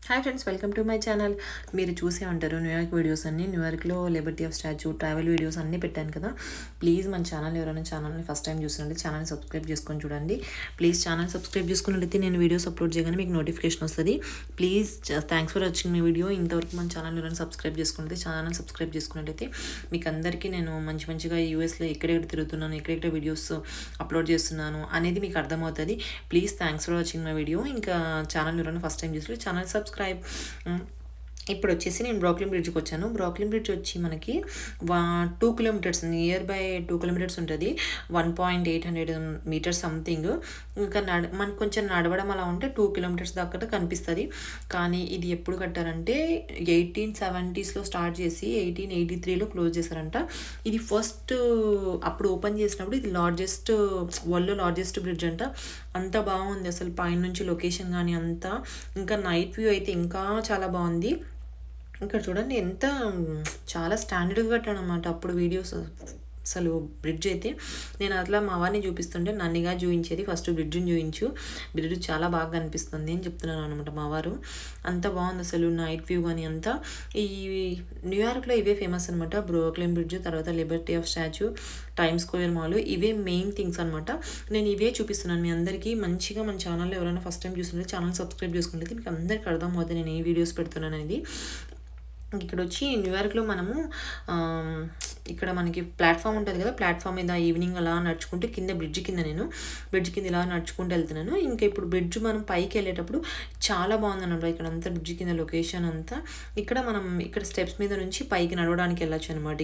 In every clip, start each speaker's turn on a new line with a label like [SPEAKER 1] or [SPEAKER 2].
[SPEAKER 1] Hi friends, welcome to my channel. మీరు చూసే ఉంటారు న్యూయార్క్ వీడియోస్ అన్ని. న్యూయార్క్లో Liberty of statue travel videos అన్నీ పెట్టాను కదా. ప్లీజ్ మన ఛానల్ ఎవరైనా ఛానల్ని ఫస్ట్ టైం చూసినట్టు ఛానల్ని సబ్స్క్రైబ్ చేసుకొని చూడండి. ప్లీజ్ ఛానల్ సబ్స్క్రైబ్ చేసుకున్నట్లయితే నేను వీడియోస్ అప్లోడ్ చేయగానే మీకు నోటిఫికేషన్ వస్తుంది. Please thanks for watching my video. ఇంతవరకు మన ఛానల్ ఎవరైనా సబ్స్క్రైబ్ చేసుకున్నట్లయితే ఛానల్ సబ్స్క్రైబ్ చేసుకున్నట్లయితే మీకు అందరికీ నేను మంచిగా యూఎస్లో ఎక్కడెక్కడ తిరుగుతున్నాను, ఎక్కడెక్కడ వీడియోస్ అప్లోడ్ చేస్తున్నాను అనేది మీకు అర్థమవుతుంది. Please thanks for watching my video. ఇంకా ఛానల్ ఎవరైనా ఫస్ట్ టైం చూసి ఛానల్ సబ్స్క్రైబ్. ఇప్పుడు వచ్చేసి నేను బ్రూక్లిన్ బ్రిడ్జ్కి వచ్చాను. బ్రూక్లిన్ బ్రిడ్జ్ వచ్చి మనకి 2 కిలోమీటర్స్, నియర్ బై 2 కిలోమీటర్స్ ఉంటుంది. 1.800 మీటర్స్ సంథింగ్. ఇంకా మనకు కొంచెం నడవడం అలా ఉంటే 2 కిలోమీటర్స్ దాకా కనిపిస్తుంది. కానీ ఇది ఎప్పుడు కట్టారంటే 1870s స్టార్ట్ చేసి 1883లో క్లోజ్ చేశారంట. ఇది ఫస్ట్ అప్పుడు ఓపెన్ చేసినప్పుడు ఇది వరల్డ్లో లార్జెస్ట్ బ్రిడ్జ్ అంట. అంత బాగుంది అసలు, పైనుంచి లొకేషన్ కానీ అంతా. ఇంకా నైట్ వ్యూ అయితే ఇంకా చాలా బాగుంది. ఇక్కడ చూడండి ఎంత చాలా స్టాండర్డ్గా కట్టాడు అనమాట అప్పుడు వీడియోస్. అసలు బ్రిడ్జ్ అయితే నేను అట్లా మా వారిని చూపిస్తుంటే నన్నుగా చూపించేది, ఫస్ట్ బ్రిడ్జ్ని చూపించు, బ్రిడ్జ్ చాలా బాగా కనిపిస్తుంది అని చెప్తున్నాను అనమాట మా వారు. అంత బాగుంది అసలు నైట్ వ్యూ కానీ అంతా. ఈ న్యూయార్క్లో ఇవే ఫేమస్ అనమాట, బ్రూక్లిన్ బ్రిడ్జ్, తర్వాత Liberty of statue, time square mall, ఇవే మెయిన్ థింగ్స్ అనమాట. నేను ఇవే చూపిస్తున్నాను మీ అందరికీ. మంచిగా మన ఛానల్లో ఎవరైనా ఫస్ట్ టైం చూస్తుంటే ఛానల్ సబ్స్క్రైబ్ చేసుకుంటే మీకు అందరికీ అర్థమవుతుంది నేను ఏ వీడియోస్ పెడుతున్నాను అనేది. ఇక్కడ వచ్చి న్యూయార్క్లో మనము ఇక్కడ మనకి ప్లాట్ఫామ్ ఉంటుంది కదా, ప్లాట్ఫామ్ మీద ఈవినింగ్ అలా నడుచుకుంటే కింద బ్రిడ్జ్ కింద ఇలా నడుచుకుంటూ వెళ్తున్నాను. ఇంకా ఇప్పుడు బ్రిడ్జ్ మనం పైకి వెళ్ళేటప్పుడు చాలా బాగుందన్నమాట. ఇక్కడ అంతా బ్రిడ్జ్ కింద లొకేషన్ అంతా. ఇక్కడ స్టెప్స్ మీద నుంచి పైకి నడవడానికి వెళ్ళొచ్చు అనమాట.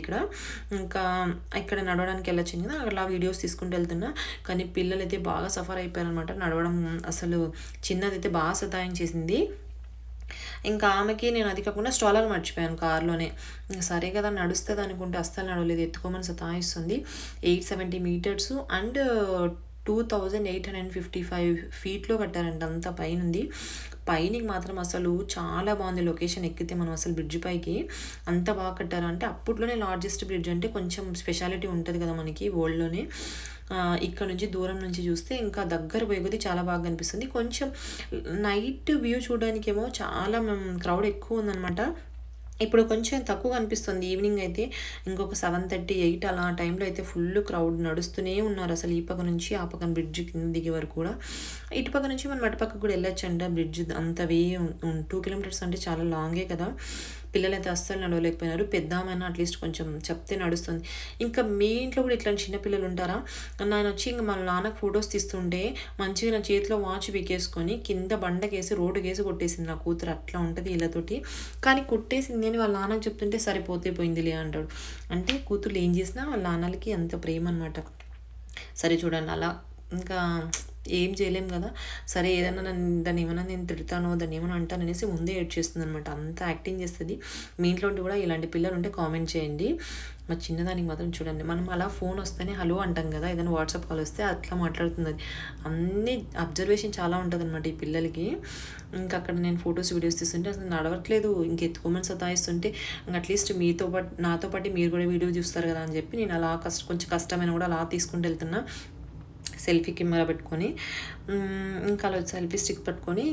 [SPEAKER 1] ఇక్కడ నడవడానికి వెళ్ళొచ్చు కదా, అలా వీడియోస్ తీసుకుంటూ వెళ్తున్నా. కానీ పిల్లలు అయితే బాగా సఫర్ అయిపోయారు అనమాట. నడవడం అసలు చిన్నదైతే బాగా సతాయించేసింది. ఇంకా ఆమెకి నేను అది కాకుండా స్టాలర్ మర్చిపోయాను కార్లోనే. సరే కదా నడుస్తుంది అనుకుంటే అస్సలు నడవలేదు, ఎత్తుకోమని సతాయిస్తుంది. 870 మీటర్స్ అండ్ 2855 ఫీట్లో కట్టారంట. అంత పైనుంది. పైనకి మాత్రం అసలు చాలా బాగుంది లొకేషన్. ఎక్కితే మనం అసలు బ్రిడ్జ్ పైకి అంత బాగా కట్టారు. అంటే అప్పట్లోనే లార్జెస్ట్ బ్రిడ్జ్ అంటే కొంచెం స్పెషాలిటీ ఉంటుంది కదా మనకి వరల్డ్లోనే. ఇక్కడ నుంచి దూరం నుంచి చూస్తే ఇంకా దగ్గర పోయి చాలా బాగా కనిపిస్తుంది. కొంచెం నైట్ వ్యూ చూడడానికేమో చాలా క్రౌడ్ ఎక్కువ ఉందన్నమాట. ఇప్పుడు కొంచెం తక్కువ కనిపిస్తుంది ఈవినింగ్ అయితే. ఇంకొక 7:30, 8 అలా టైంలో అయితే ఫుల్ క్రౌడ్ నడుస్తూనే ఉన్నారు అసలు. ఈ పక్క నుంచి ఆ పక్కన బ్రిడ్జ్ కింద దిగే వరకు కూడా. ఇటు పక్క నుంచి మనం అటు పక్కకు కూడా వెళ్ళొచ్చంట. బ్రిడ్జ్ అంతవే 2 కిలోమీటర్స్ అంటే చాలా లాంగే కదా. పిల్లలైతే అస్సలు నడవలేకపోయినారు. పెద్దామైనా అట్లీస్ట్ కొంచెం చెప్తే నడుస్తుంది. ఇంకా మీ ఇంట్లో కూడా ఇట్లాంటి చిన్నపిల్లలు ఉంటారా? నేను వచ్చి ఇంకా మన నాన్నకు ఫొటోస్ తీస్తుంటే మంచిగా నా చేతిలో వాచ్ పీకేసుకొని కింద బండకేసి రోడ్డుకేసి కొట్టేసింది నా కూతురు. అట్లా ఉంటుంది వీళ్ళతోటి. కానీ కొట్టేసింది అని వాళ్ళ నాన్నకు చెప్తుంటే సరిపోతే పోయిందిలే అంటాడు. అంటే కూతురు ఏం చేసినా వాళ్ళ నాన్నలకి అంత ప్రేమ అనమాట. సరే చూడండి అలా ఇంకా ఏం చేయలేం కదా. సరే ఏదైనా దాన్ని ఏమైనా నేను తిడతానో దాన్ని ఏమైనా అంటాను అనేసి ముందే ఏడ్చేస్తుంది అనమాట. అంత యాక్టింగ్ చేస్తుంది. మీ ఇంట్లో కూడా ఇలాంటి పిల్లలు ఉంటే కామెంట్ చేయండి. మా చిన్నదానికి మాత్రం చూడండి, మనం అలా ఫోన్ వస్తేనే హలో అంటాం కదా, ఏదైనా వాట్సాప్ కాల్ వస్తే అట్లా మాట్లాడుతుంది. అన్ని అబ్జర్వేషన్ చాలా ఉంటుంది అనమాట ఈ పిల్లలకి. ఇంకా అక్కడ నేను ఫొటోస్ వీడియోస్ తీస్తుంటే అసలు నడవట్లేదు, ఇంకెత్తుకోమని సతాయిస్తుంటే అట్లీస్ట్ నాతో పాటు మీరు కూడా వీడియో చూస్తారు కదా అని చెప్పి నేను అలా కొంచెం కష్టమైన కూడా అలా తీసుకుంటూ వెళ్తున్నా. సెల్ఫీ కెమెరా పెట్టుకొని ఇంకా అలా సెల్ఫీ స్టిక్ పట్టుకొని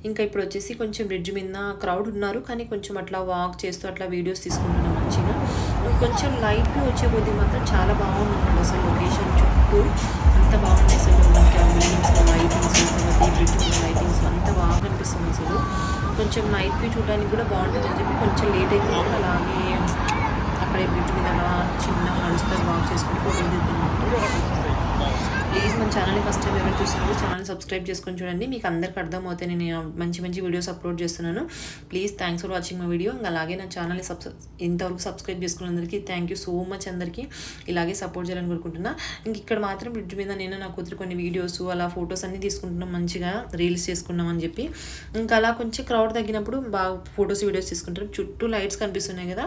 [SPEAKER 1] ఇంకా ఇప్పుడు వచ్చేసి కొంచెం బ్రిడ్జ్ మీద క్రౌడ్ ఉన్నారు. కానీ కొంచెం అట్లా వాక్ చేస్తూ అట్లా వీడియోస్ తీసుకుంటున్నాం మంచిగా. కొంచెం లైట్లు వచ్చే కొద్ది మాత్రం చాలా బాగుందన్నమాట అసలు లొకేషన్ చుట్టూ అంత బాగుంది అసలు. మనకి ఆ బిల్డింగ్స్ లైటింగ్స్, తర్వాత ఈ బ్రిడ్జ్ మీద లైటింగ్స్ అంత బాగా కనిపిస్తుంది అసలు. కొంచెం నైట్ వ్యూ చూడడానికి కూడా బాగుంటుంది అని చెప్పి కొంచెం లేట్ అయితే అలాగే అక్కడే బ్రిడ్జ్ మీద అలా చిన్నగా నడుస్తారు, వాక్ చేసుకుంటూ ఫోటోలు దిగుతున్నట్టు. ప్లీజ్ మన ఛానల్ని ఫస్ట్ టైం ఎవరైనా చూస్తున్నారు ఛానల్ సబ్స్క్రైబ్ చేసుకొని చూడండి. మీకు అందరికీ అర్థమవుతాయి నేను మంచి వీడియోస్ అప్లోడ్ చేస్తున్నాను. Please thanks for watching my video. అలాగే నా ఛానల్ని ఇంతవరకు సబ్స్క్రైబ్ చేసుకున్న అందరికీ థ్యాంక్ యూ సో మచ్. అందరికీ ఇలాగే సపోర్ట్ చేయాలని కోరుకుంటున్నా. ఇక్కడ మాత్రం బ్రిడ్జ్ మీద నేను నా కూతురు కొన్ని వీడియోస్ అలా ఫొటోస్ అన్నీ తీసుకుంటున్నాం, మంచిగా రీల్స్ చేసుకున్నాం అని చెప్పి. ఇంకా అలా కొంచెం క్రౌడ్ తగ్గినప్పుడు బాగా ఫొటోస్ వీడియోస్ తీసుకుంటారు. చుట్టూ లైట్స్ కనిపిస్తున్నాయి కదా,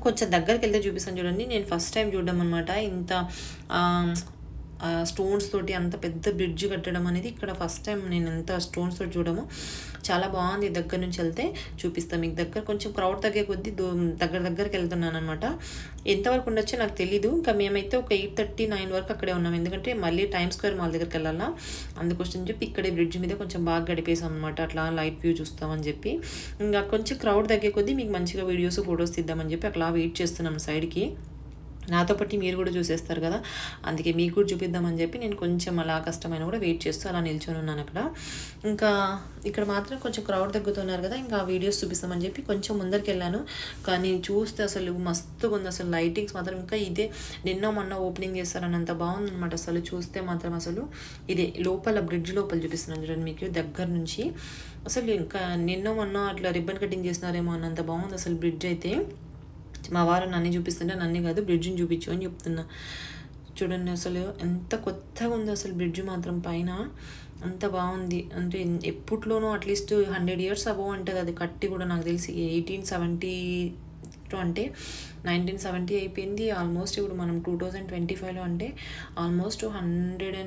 [SPEAKER 1] కొంచెం దగ్గరికి వెళ్తే చూపిస్తాను చూడండి. నేను ఫస్ట్ టైం చూడడం అనమాట ఇంత స్టోన్స్ తోటి అంత పెద్ద బ్రిడ్జ్ కట్టడం అనేది. ఇక్కడ ఫస్ట్ టైం నేను ఎంత స్టోన్స్ తోటి చూడము. చాలా బాగుంది. దగ్గర నుంచి వెళ్తే చూపిస్తాను మీకు. దగ్గర కొంచెం క్రౌడ్ తగ్గే కొద్దీ దగ్గరికి వెళ్తున్నాను అనమాట. ఎంతవరకు ఉండొచ్చో నాకు తెలీదు. ఇంకా మేమైతే ఒక 8:30, 9 వరకు అక్కడే ఉన్నాం. ఎందుకంటే మళ్ళీ టైమ్ స్క్వేర్ మాల్ దగ్గరికి వెళ్ళాలా, అందుకోసం చెప్పి ఇక్కడే బ్రిడ్జ్ మీద కొంచెం బాగా గడిపేసాం అనమాట. అట్లా లైట్ వ్యూ చూస్తామని చెప్పి ఇంకా కొంచెం క్రౌడ్ తగ్గే కొద్దీ మీకు మంచిగా వీడియోస్ ఫొటోస్ తీద్దామని చెప్పి అట్లా వెయిట్ చేస్తున్నాం సైడ్కి. నాతో పాటు మీరు కూడా చూసేస్తారు కదా, అందుకే మీకు కూడా చూపిద్దామని చెప్పి నేను కొంచెం అలా కష్టమైన కూడా వెయిట్ చేస్తూ అలా నిల్చొని ఉన్నాను అక్కడ. ఇంకా ఇక్కడ మాత్రం కొంచెం క్రౌడ్ తగ్గుతున్నారు కదా, ఇంకా వీడియోస్ చూపిస్తామని చెప్పి కొంచెం ముందరికి వెళ్ళాను. కానీ చూస్తే అసలు మస్తుగా ఉంది. అసలు లైటింగ్స్ మాత్రం ఇంకా ఇదే నిన్న మొన్న ఓపెనింగ్ చేస్తారని అంత బాగుందన్నమాట. అసలు చూస్తే మాత్రం అసలు ఇదే లోపల బ్రిడ్జ్ లోపల చూపిస్తున్నాను చూడండి మీకు దగ్గర నుంచి. అసలు ఇంకా నిన్న మొన్న అట్లా రిబ్బన్ కటింగ్ చేసినారేమో అన్నంత బాగుంది అసలు బ్రిడ్జ్ అయితే. మా వారు నన్ను చూపిస్తుంటే నన్ను కాదు బ్రిడ్జ్ని చూపించు అని చెప్తున్నా. చూడండి అసలు ఎంత కొత్తగా ఉంది అసలు బ్రిడ్జ్ మాత్రం పైన అంత బాగుంది. అంటే ఎప్పట్లోనూ అట్లీస్ట్ 100 years అబోవ్ ఉంటుంది అది కట్టి కూడా. నాకు తెలిసి 1872 అంటే 1970 అయిపోయింది ఆల్మోస్ట్. ఇప్పుడు మనం 2025లో అంటే ఆల్మోస్ట్ 100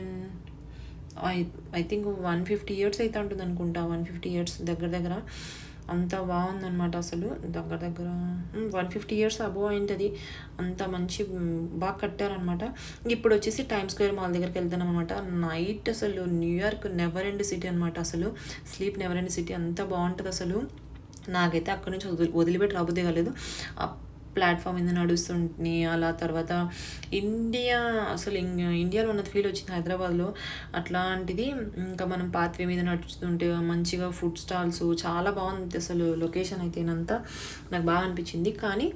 [SPEAKER 1] ఐ థింక్ 150 years అయితే ఉంటుంది అనుకుంటా. 150 years దగ్గర అంత బాగుందన్నమాట. అసలు దగ్గర 150 years అబోవ్ అయింటుంది. అంత మంచి బాగా కట్టారనమాట. ఇప్పుడు వచ్చేసి టైమ్ స్క్వేర్ మాల్ దగ్గరికి వెళ్తున్నాం అనమాట. నైట్ అసలు న్యూయార్క్ నెవర్ ఎండ్ సిటీ అనమాట. అసలు స్లీప్ నెవర్ ఎండ్ సిటీ అంత బాగుంటుంది అసలు. నాకైతే అక్కడి నుంచి వదిలిపెట్టి రాబుద్దే కాలేదు. ప్లాట్ఫామ్ మీద నడుస్తుంటే అలా. తర్వాత అసలు ఇండియాలో ఉన్నది ఫీల్ వచ్చింది హైదరాబాద్లో అట్లాంటిది. ఇంకా మనం పాత్వే మీద నడుస్తుంటే మంచిగా ఫుడ్ స్టాల్స్ చాలా బాగుంది అసలు. లొకేషన్ అయితే నాకు బాగా అనిపించింది. కానీ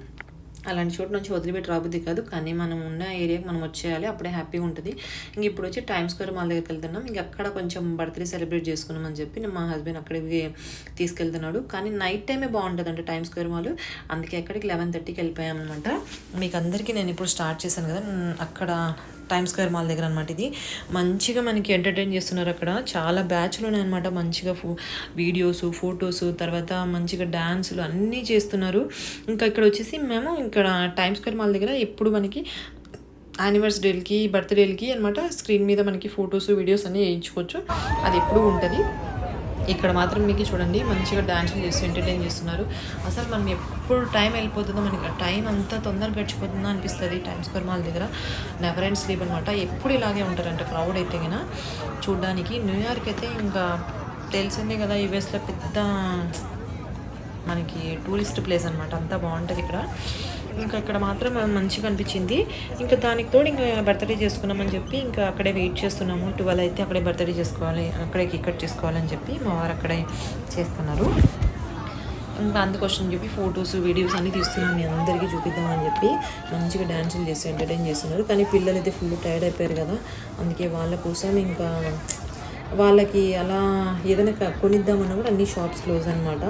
[SPEAKER 1] అలాంటి చోటు నుంచి వదిలిపెట్టి రాబుద్ది కాదు. కానీ మనం ఉన్న ఏరియాకి మనం వచ్చేయాలి, అప్పుడే హ్యాపీగా ఉంటుంది. ఇంక ఇప్పుడు వచ్చి టైమ్ స్క్వేర్ మాల్ దగ్గరికి వెళ్తున్నాం. ఇంక అక్కడ కొంచెం బర్త్డే సెలబ్రేట్ చేసుకున్నామని చెప్పి మా హస్బెండ్ అక్కడికి తీసుకెళ్తున్నాడు. కానీ నైట్ టైమే బాగుంటుంది అంటే టైమ్ స్క్వేర్ మాల్. అందుకే అక్కడికి 11:30కి వెళ్ళిపోయామన్నమాట. మీకు అందరికీ నేను ఇప్పుడు స్టార్ట్ చేశాను కదా అక్కడ టైమ్ స్క్వేర్ మాల్ దగ్గర అనమాట. ఇది మంచిగా మనకి ఎంటర్టైన్ చేస్తున్నారు అక్కడ. చాలా బ్యాచ్లోనే అనమాట. మంచిగా వీడియోస్ ఫొటోస్ తర్వాత మంచిగా డ్యాన్సులు అన్నీ చేస్తున్నారు. ఇంకా ఇక్కడ వచ్చేసి మేము ఇక్కడ టైమ్ స్క్వేర్ మాల్ దగ్గర ఎప్పుడు మనకి యానివర్సరీలకి బర్త్డేలకి అనమాట స్క్రీన్ మీద మనకి ఫొటోస్ వీడియోస్ అన్నీ వేయించుకోవచ్చు. అది ఎప్పుడు ఉంటుంది. ఇక్కడ మాత్రం మీకు చూడండి మంచిగా డాన్సులు చేస్తూ ఎంటర్టైన్ చేస్తున్నారు. అసలు మనం ఎప్పుడు టైం వెళ్ళిపోతుందో, మనకి టైం అంతా తొందరగా గడిచిపోతుందో అనిపిస్తుంది టైమ్ స్క్వేర్ మాల్ దగ్గర. నెవర్ ఎండ్ స్లీప్ అనమాట. ఎప్పుడు ఇలాగే ఉంటారంట క్రౌడ్ అయితే కన్నా చూడడానికి. న్యూయార్క్ అయితే ఇంకా తెలిసిందే కదా, యూఎస్లో పెద్ద మనకి టూరిస్ట్ ప్లేస్ అనమాట. అంతా బాగుంటుంది ఇక్కడ. ఇంకా ఇక్కడ మాత్రం మంచిగా అనిపించింది. ఇంకా దానికి తోడు ఇంకా బర్త్డే చేసుకున్నామని చెప్పి ఇంకా అక్కడే వెయిట్ చేస్తున్నాము. 12 అయితే అక్కడే బర్త్డే చేసుకోవాలి, అక్కడే కేక్ కట్ చేసుకోవాలని చెప్పి మా వారు అక్కడే చేస్తున్నారు. ఇంకా అందుకోసం చెప్పి ఫొటోస్ వీడియోస్ అన్నీ తీస్తున్నాను, మీ అందరికీ చూపిద్దామని చెప్పి. మంచిగా డ్యాన్సులు చేసి ఎంటర్టైన్ చేస్తున్నారు. కానీ పిల్లలు అయితే ఫుల్ టైర్డ్ అయిపోయారు కదా, అందుకే వాళ్ళ కోసం ఇంకా వాళ్ళకి అలా ఏదైనా కొనిద్దామన్నా కూడా అన్ని షాప్స్ క్లోజ్ అనమాట.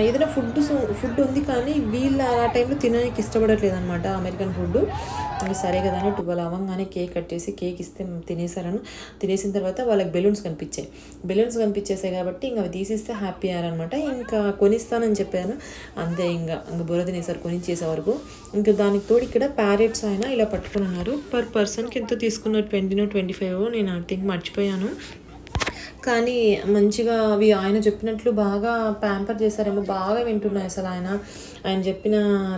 [SPEAKER 1] ఏదైనా ఫుడ్ ఉంది కానీ వీళ్ళు ఆ టైంలో తినడానికి ఇష్టపడట్లేదు అనమాట అమెరికన్ ఫుడ్. సరే కదా అని 12 అవ్వగానే కేక్ కట్టేసి కేక్ ఇస్తే తినేసిన తర్వాత వాళ్ళకి బెలూన్స్ కనిపించేసాయి కాబట్టి ఇంకా అవి తీసిస్తే హ్యాపీ అయ్యారనమాట. ఇంకా కొనిస్తానని చెప్పాను అంతే. ఇంకా బుర్ర తినేసారు కొనిచ్చేసే వరకు. ఇంకా దానికి తోడు ఇక్కడ ప్యారెట్స్ అయినా ఇలా పట్టుకుని ఉన్నారు. పర్ పర్సన్కి ఎంతో తీసుకున్నారు, 20 25 నేను ఐ థింక్ మర్చిపోయాను. కానీ మంచిగా అవి ఆయన చెప్పినట్లు బాగా ప్యాంపర్ చేశారేమో, బాగా వింటున్నాయి అసలు ఆయన చెప్పిన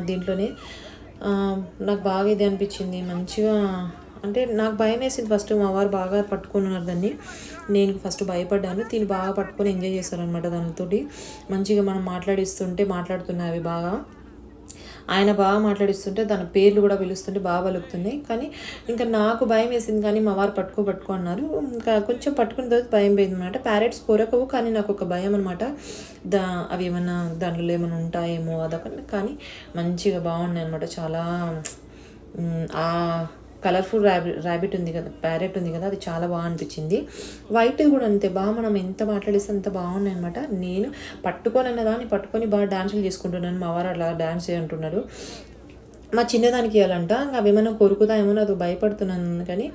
[SPEAKER 1] దీంట్లోనే. నాకు బాగా ఇది అనిపించింది మంచిగా. అంటే నాకు భయం వేసింది ఫస్ట్, మా వారు బాగా పట్టుకొని ఉన్నారు దాన్ని, నేను ఫస్ట్ భయపడ్డాను. దీన్ని బాగా పట్టుకొని ఎంజాయ్ చేశారనమాట. దానితోటి మంచిగా మనం మాట్లాడుతున్నాయి అవి బాగా. ఆయన బాగా మాట్లాడిస్తుంటే దాని పేర్లు కూడా పిలుస్తుంటే బాగా పలుకుతున్నాయి. కానీ ఇంకా నాకు భయం వేసింది, కానీ మా వారు పట్టుకో అన్నారు. ఇంకా కొంచెం పట్టుకున్న తర్వాత భయం పోయింది అనమాట. ప్యారెట్స్ కొరకవు కానీ నాకు ఒక భయం అనమాట, అవి ఏమన్నా దాంట్లో ఏమైనా ఉంటాయేమో అదొక. కానీ మంచిగా బాగున్నాయి అనమాట. చాలా కలర్ఫుల్ ర్యాబిట్ ఉంది కదా, ప్యారెట్ ఉంది కదా, అది చాలా బాగా అనిపించింది. వైట్ కూడా అంతే బాగా, మనం ఎంత మాట్లాడిస్తే అంత బాగున్నాయి అనమాట. నేను పట్టుకొని బాగా డాన్సులు చేసుకుంటున్నాను, మా వారు అలా డాన్స్ చేయంటున్నాడు. మా చిన్నదానికి ఇవ్వాలంట, అవి ఏమైనా కొరుకుతాయేమో అది భయపడుతున్నాను. కానీ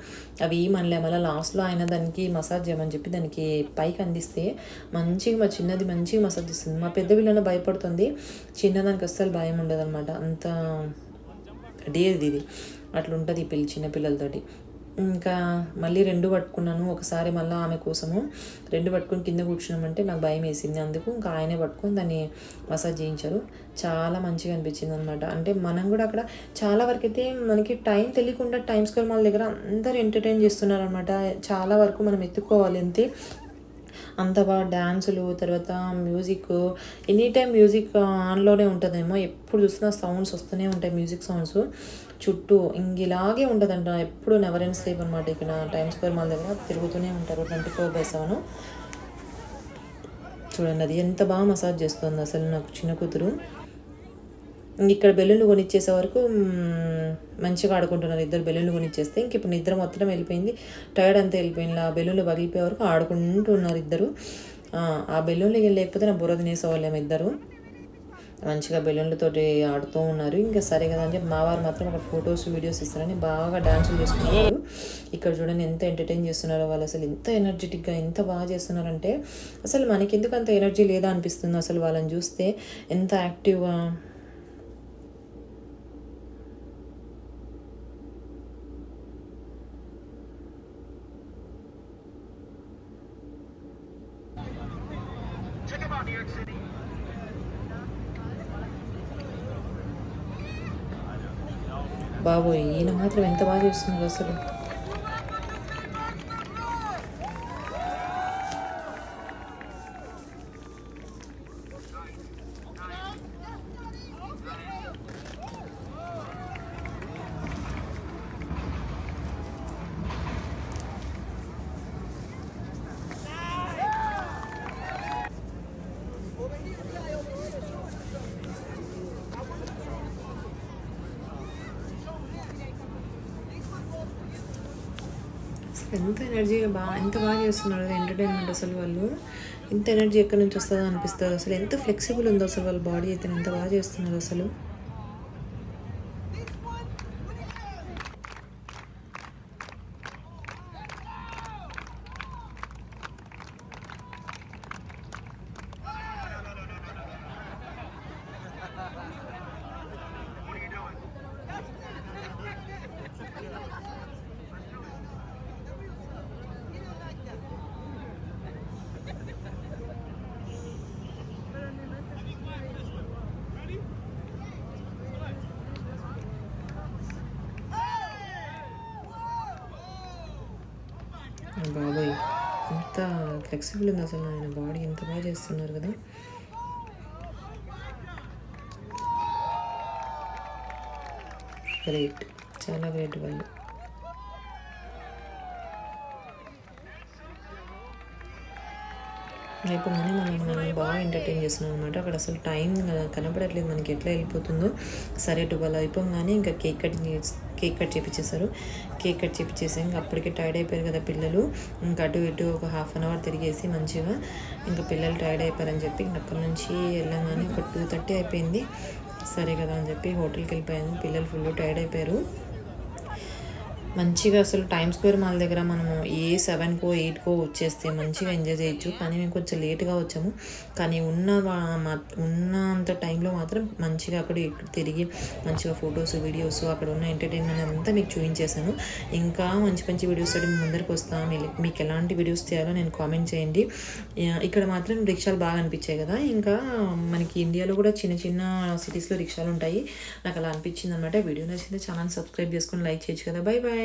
[SPEAKER 1] అవి మళ్ళీ లాస్ట్లో ఆయన దానికి మసాజ్ చేయమని చెప్పి దానికి పైకి అందిస్తే మంచిగా మా చిన్నది మంచిగా మసాజ్ ఇస్తుంది. మా పెద్ద పిల్లల భయపడుతుంది, చిన్నదానికి అస్సలు భయం ఉండదు అనమాట. అంత డేది ఇది అట్లా ఉంటుంది చిన్న పిల్లలతోటి. ఇంకా మళ్ళీ 2 పట్టుకున్నాను. ఒకసారి మళ్ళీ ఆమె కోసము 2 పట్టుకొని కింద కూర్చున్నామంటే నాకు భయం వేసింది. అందుకు ఇంకా ఆయనే పట్టుకొని దాన్ని మసాజ్ చేయించారు. చాలా మంచిగా అనిపించింది అనమాట. అంటే మనం కూడా అక్కడ చాలా వరకు అయితే మనకి టైం తెలియకుండా టైమ్ స్క్వేర్ మాల్ దగ్గర అందరూ ఎంటర్టైన్ చేస్తున్నారనమాట. చాలా వరకు మనం ఎత్తుక్కోవాలి అంతే. అంత బాగా డ్యాన్సులు, తర్వాత మ్యూజిక్, ఎనీ టైం మ్యూజిక్ ఆన్లోనే ఉంటుందేమో. ఎప్పుడు చూసినా సౌండ్స్ వస్తూనే ఉంటాయి, మ్యూజిక్ సౌండ్స్ చుట్టూ. ఇలాగే ఉంటుందంట, ఎప్పుడు నెవర్ ఎండ్ స్లీప్ అనమాట. ఇక్కడ టైమ్ స్క్వేర్ మాల్ దగ్గర తిరుగుతూనే ఉంటారు 24/7. చూడండి అది ఎంత బాగా మసాజ్ చేస్తుంది అసలు నాకు చిన్న కూతురు. ఇక్కడ బెలూన్లు కొనిచ్చేసే వరకు మంచిగా ఆడుకుంటున్నారు ఇద్దరు. బెలూన్లు కొనిచ్చేస్తే ఇంక ఇప్పుడు నిద్ర మొత్తం వెళ్ళిపోయింది, టైర్డ్ అంతా వెళ్ళిపోయింది. ఆ బెలూన్లు పగిలిపోయే వరకు ఆడుకుంటున్నారు ఇద్దరు. ఆ బెలూన్లు లేకపోతే నా బుర్ర తినేసేవాళ్ళేమో ఇద్దరు. మంచిగా బెలూన్లతోటి ఆడుతూ ఉన్నారు. ఇంకా సరే కదా అని చెప్పి మా వారు మాత్రం అక్కడ ఫొటోస్ వీడియోస్ ఇస్తారని బాగా డ్యాన్సులు చేసుకున్నారు. ఇక్కడ చూడండి ఎంత ఎంటర్టైన్ చేస్తున్నారో వాళ్ళు. అసలు ఎంత ఎనర్జెటిక్గా ఎంత బాగా చేస్తున్నారంటే అసలు మనకి ఎందుకు అంత ఎనర్జీ లేదా అనిపిస్తుంది అసలు వాళ్ళని చూస్తే. ఎంత యాక్టివ్గా. బాబోయ్ ఈయన మాత్రం ఎంత బాగా చేస్తున్నారు అసలు. ఎంత ఎనర్జీగా ఎంత బాగా చేస్తున్నారు ఎంటర్టైన్మెంట్ అసలు వాళ్ళు. ఎంత ఎనర్జీ ఎక్కడి నుంచి వస్తుందో అనిపిస్తుంది అసలు. ఎంత ఫ్లెక్సిబుల్ ఉందో అసలు వాళ్ళ బాడీ అయితే, ఎంత బాగా చేస్తున్నారు అసలు. బాబాయ్ ఎంత ఫ్లెక్సిబుల్ ఉంది అసలు ఆయన బాడీ, ఎంత బాగా చేస్తున్నారు కదా. గ్రేట్, చాలా గ్రేట్ వాళ్ళు. అయిపోగానే మనం బాగా ఎంటర్టైన్ చేస్తున్నాం అనమాట. అక్కడ అసలు టైం కనపడట్లేదు మనకి, ఎట్లా వెళ్ళిపోతుందో. సరే 12 అయిపోగానే ఇంకా కేక్ కట్ చేపించేశారు. కేక్ కట్ చేపించేసి ఇంకా అప్పటికే టైర్డ్ అయిపోయారు కదా పిల్లలు. ఇంకా అటు ఇటు ఒక ½ అన్ అవర్ తిరిగేసి మంచిగా ఇంకా పిల్లలు టైర్డ్ అయిపోయారని చెప్పి ఇంక అక్కడి నుంచి వెళ్ళగానే ఒక 2:30 అయిపోయింది. సరే కదా అని చెప్పి హోటల్కి వెళ్ళిపోయాను. పిల్లలు ఫుల్ టైర్డ్ అయిపోయారు. మంచిగా అసలు టైమ్ స్క్వేర్ మాల్ దగ్గర మనము 7కో 8కో వచ్చేస్తే మంచిగా ఎంజాయ్ చేయొచ్చు. కానీ మేము కొంచెం లేట్గా వచ్చాము. కానీ ఉన్నంత టైంలో మాత్రం మంచిగా అక్కడ తిరిగి మంచిగా ఫొటోస్ వీడియోస్ అక్కడ ఉన్న ఎంటర్టైన్మెంట్ అంతా మీకు చూపించేశాను. ఇంకా మంచి మంచి వీడియోస్ తోటి ముందరికి వస్తాను. మీకు ఎలాంటి వీడియోస్ చేయాలో నేను కామెంట్ చేయండి. ఇక్కడ మాత్రం రిక్షాలు బాగా అనిపించాయి కదా. ఇంకా మనకి ఇండియాలో కూడా చిన్న చిన్న సిటీస్లో రిక్షాలు ఉంటాయి. నాకు అలా అనిపించింది అనమాట. వీడియో నచ్చితే ఛానల్ సబ్స్క్రైబ్ చేసుకొని లైక్ చేయొచ్చు కదా. Bye bye.